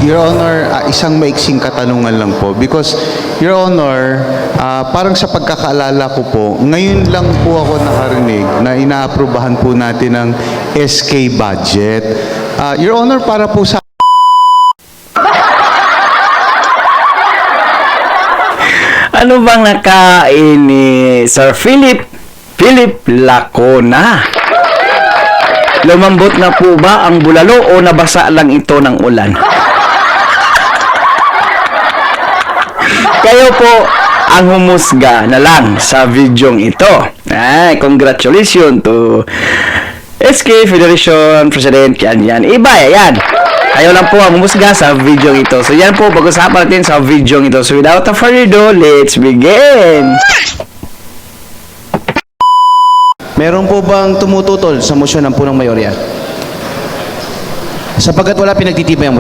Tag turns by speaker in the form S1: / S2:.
S1: Your Honor, isang maiksing katanungan lang po. Because, Your Honor, parang sa pagkakaalala ko po, ngayon lang po ako nakarinig na inaaprubahan po natin ng SK budget. Your Honor, para po sa...
S2: Ano bang nakain ni Sir Philip Lacona? Lumambot na po ba ang bulalo o nabasa lang ito ng ulan? Kayo po ang humusga na lang sa videong ito. Congratulations to SK Federation President. Yan. Iba yan. Kayo lang po ang humusga sa video ito. So yan po, pag-usapan natin sa video ito. So without further ado, let's begin!
S3: Meron po bang tumututol sa motion ng punong mayorya? Sapagkat wala pinagtitibay ang motion.